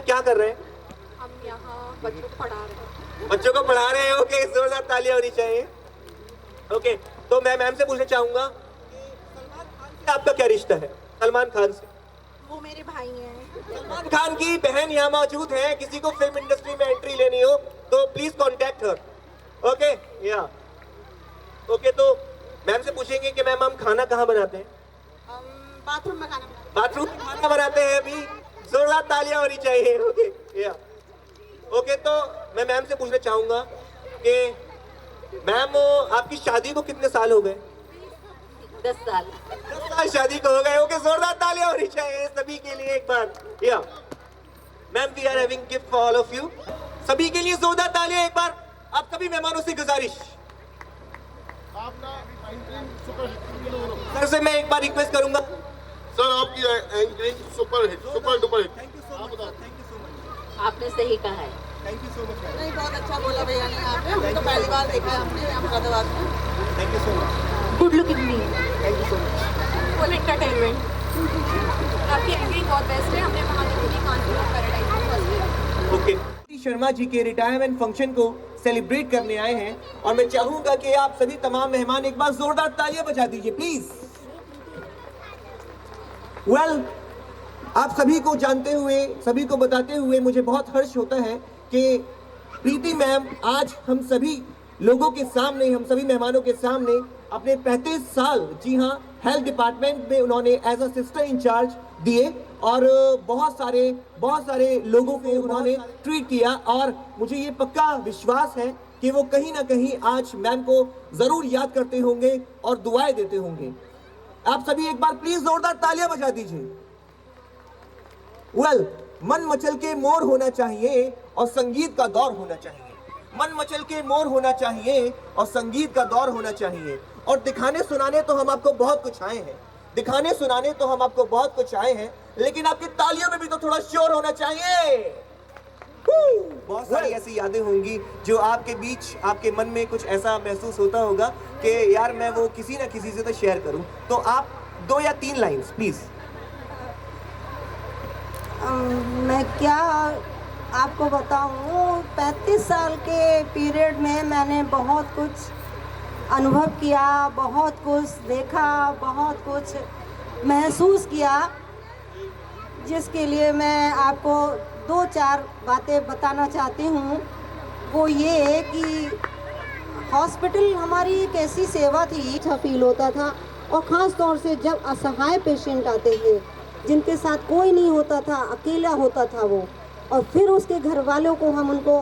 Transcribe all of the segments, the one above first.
क्या कर रहे हैं? हम यहाँ बच्चों को पढ़ा रहे हैं। बच्चों को पढ़ा रहे हैं। ओके, जोरदार तालियां होनी चाहिए। ओके, तो मैं मैम से पूछना चाहूंगा कि सलमान खान से आपका क्या रिश्ता है? सलमान खान से। वो मेरे भाई हैं। सलमान खान की बहन यहाँ मौजूद है। किसी को फिल्म इंडस्ट्री में एंट्री लेनी हो तो प्लीज कॉन्टेक्ट हर। ओके, या ओके, तो मैम से पूछेंगे कि मैम हम खाना कहाँ बनाते हैं? बाथरूम में खाना बनाते बाथरूम में खाना बनाते हैं। अभी जोरदार तालियां होनी चाहिए। ओके, या ओके, तो मैं मैम से पूछना चाहूंगा कि मैम आपकी शादी को कितने साल हो गए? 10 साल। 10 साल शादी को हो गए। ओके, जोरदार तालियां होनी चाहिए सभी के लिए एक बार। Yeah ma'am, we are having gift for all of you. सभी के लिए जोरदार तालियां एक बार। आप सभी मेहमानों से गुजारिश, सर से मैं एक बार रिक्वेस्ट करूंगा। सर आपकी anchoring super hit, super duper hit. Thank you so much, thank you so much, आपने सही कहा है। थैंक यू सो मच, नहीं, बहुत अच्छा बोला भैया ने। यहाँ पे हम तो पहली बार देखा है हमने अहमदाबाद में। Thank you so much, good looking me, thank you so much. Full entertainment. आपकी एक्टिंग बहुत बेस्ट है। हमने वहाँ देखी थी कानपुर पैराडाइज में फर्स्ट। ओके, शर्मा जी के रिटायरमेंट फंक्शन को सेलिब्रेट करने आए हैं और मैं चाहूंगा कि आप सभी तमाम मेहमान एक बार जोरदार तालियां बजा दीजिए प्लीज। वेल, आप सभी को जानते हुए, सभी को बताते हुए मुझे बहुत हर्ष होता है कि प्रीति मैम आज हम सभी लोगों के सामने, हम सभी मेहमानों के सामने अपने 35 साल, जी हाँ, हेल्थ डिपार्टमेंट में उन्होंने एज अ सिस्टर इंचार्ज दिए और बहुत सारे लोगों को उन्होंने ट्रीट किया और मुझे ये पक्का विश्वास है कि वो कहीं ना कहीं आज मैम को जरूर याद करते होंगे और दुआएं देते होंगे। आप सभी एक बार प्लीज जोरदार तालियां बजा दीजिए। वेल, मन मचल के मोर होना चाहिए और संगीत का दौर होना चाहिए। मन मचल के मोर होना चाहिए और संगीत का दौर होना चाहिए। और दिखाने सुनाने तो हम आपको बहुत कुछ आए हैं, दिखाने सुनाने तो हम आपको बहुत कुछ आए हैं, लेकिन आपकी तालियों में भी तो थोड़ा शोर होना चाहिए। बहुत सारी ऐसी यादें होंगी जो आपके बीच, आपके मन में कुछ ऐसा महसूस होता होगा कि यार मैं वो किसी ना किसी से तो शेयर करूं। तो आप 2 या 3 लाइंस प्लीज। मैं क्या आपको बताऊँ, 35 साल के पीरियड में मैंने बहुत कुछ अनुभव किया, बहुत कुछ देखा, बहुत कुछ महसूस किया, जिसके लिए मैं आपको 2-4 बातें बताना चाहती हूँ। वो ये कि हॉस्पिटल हमारी एक ऐसी सेवा थी, अच्छा फील होता था। और ख़ास तौर से जब असहाय पेशेंट आते थे जिनके साथ कोई नहीं होता था, अकेला होता था वो, और फिर उसके घर वालों को हम उनको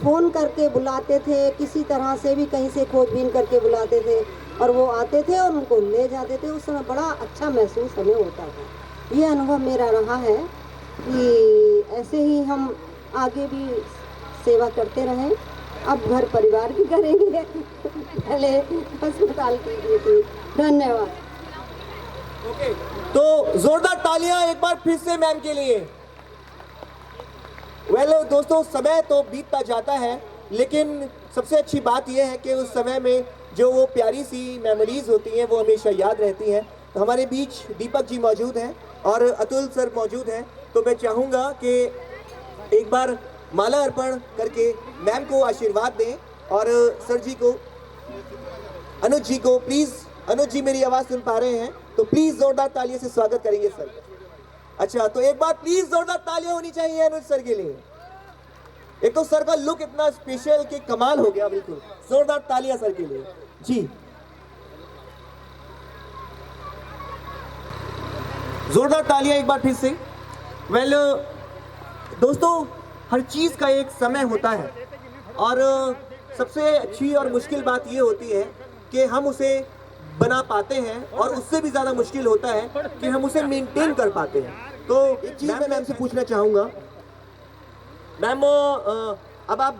फ़ोन करके बुलाते थे, किसी तरह से भी कहीं से खोजबीन करके बुलाते थे और वो आते थे और उनको ले जाते थे। उस समय बड़ा अच्छा महसूस हमें होता था। ये अनुभव मेरा रहा है कि ऐसे ही हम आगे भी सेवा करते रहें। अब घर परिवार भी करेंगे, पहले अस्पताल की भी थी। धन्यवाद। ओके, तो जोरदार तालियां एक बार फिर से मैम के लिए। वेल दोस्तों, समय तो बीतता जाता है, लेकिन सबसे अच्छी बात यह है कि उस समय में जो वो प्यारी सी मेमोरीज होती हैं वो हमेशा याद रहती हैं। तो हमारे बीच दीपक जी मौजूद हैं और अतुल सर मौजूद हैं। तो मैं चाहूँगा कि एक बार माला अर्पण करके मैम को आशीर्वाद दें और सर जी को, अनुज जी को प्लीज़, अनुज जी मेरी आवाज़ सुन पा रहे हैं तो प्लीज़ जोरदार तालियों से स्वागत करेंगे सर। अच्छा, तो एक बार प्लीज जोरदार तालियां होनी चाहिए अनुज सर के लिए। एक तो सर का लुक इतना स्पेशल कि कमाल हो गया, बिल्कुल जोरदार तालियां सर के लिए जी। जोरदार तालियां एक बार फिर से। वेल दोस्तों, हर चीज का एक समय होता है और सबसे अच्छी और मुश्किल बात ये होती है कि हम उसे बना पाते हैं और उससे भी ज़्यादा मुश्किल होता है कि हम उसे मेंटेन कर पाते हैं। तो एक चीज़ मैं मैम से पूछना चाहूँगा, मैम अब आप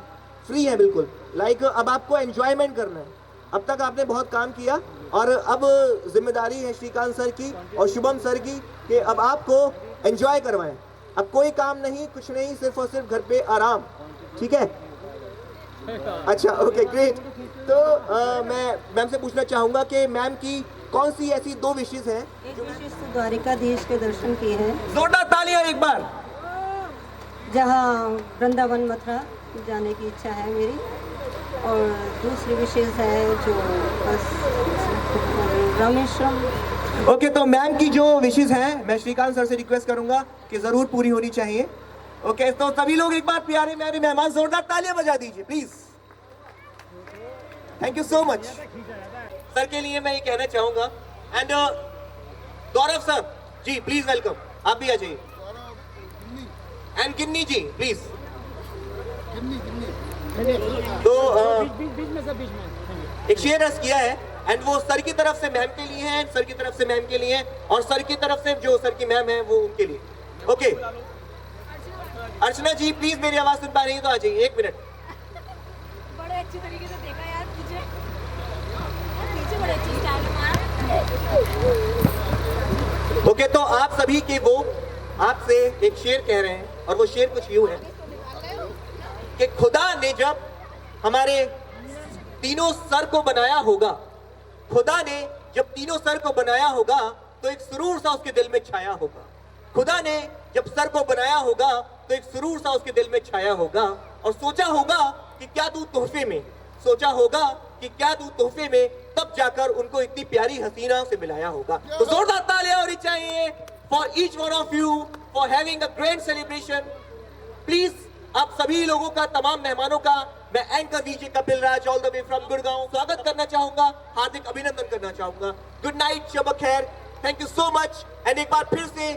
फ्री हैं बिल्कुल, लाइक अब आपको एंजॉयमेंट करना है। अब तक आपने बहुत काम किया और अब जिम्मेदारी है श्रीकांत सर की और शुभम सर की कि अब आपको एंजॉय करवाएं। अब कोई काम नहीं, कुछ नहीं, सिर्फ और सिर्फ घर पे आराम, ठीक है? अच्छा, ओके, ग्रेट। तो मैं मैम से पूछना चाहूँगा कि मैम की कौन सी ऐसी 2 विशेष हैं? एक विशेष तो द्वारिकाधीश के दर्शन किए हैं। जोरदार तालियां एक बार। जहाँ वृंदावन मथुरा जाने की इच्छा है मेरी। और दूसरी विशेष है जो बस रामेश्वरम। ओके, तो मैम की जो विशेष हैं मैं श्रीकांत सर से रिक्वेस्ट करूंगा कि जरूर पूरी होनी चाहिए। ओके, तो सभी लोग एक बार प्यारे मेरे मेहमान जोरदार तालियां बजा दीजिए please. Thank you so much. Sir के लिए मैं ये कहना चाहूंगा and Gaurav sir ji please welcome, आप भी आ जाइए। And Ginni ji please. तो एक शेयर रस किया है एंड वो सर की तरफ से मैम के लिए है, सर की तरफ से मैम के लिए है और सर की तरफ से जो सर की मैम है वो उनके लिए। ओके, अर्चना जी प्लीज मेरी आवाज सुन पा रही है तो आ जाइए, 1 मिनट। बड़े अच्छी तरीके से देखा यार तुझे, पीछे बड़े अच्छे स्टाइल में। ओके, तो आप सभी के वो आपसे एक शेर कह रहे हैं और वो शेर कुछ यूं है कि खुदा ने जब हमारे तीनों सर को बनाया होगा, खुदा ने जब तीनों सर को बनाया होगा तो एक सुरूर सा उसके दिल में छाया होगा। खुदा ने जब सर को बनाया होगा तो एक सुरूर सा उसके दिल में छाया होगा और सोचा होगा कि क्या दूं तोहफे में, सोचा होगा कि क्या दूं तोहफे में, तब जाकर उनको इतनी प्यारी हसीना से मिलाया होगा। तो जोरदार तालियां होनी चाहिए for each one of you for having a grand celebration. Please आप सभी लोगों का, तमाम मेहमानों का मैं anchor VJ Kapil Raj all the way from Gurgaon स्वागत करना चाहूंगा, हार्दिक अभिनंदन करना चाहूंगा। गुड नाइट, शब खैर, thank you so much. And एक बार फिर से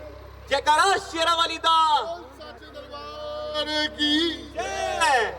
जयकारा शेरावाली दा साचे दरबार की जय।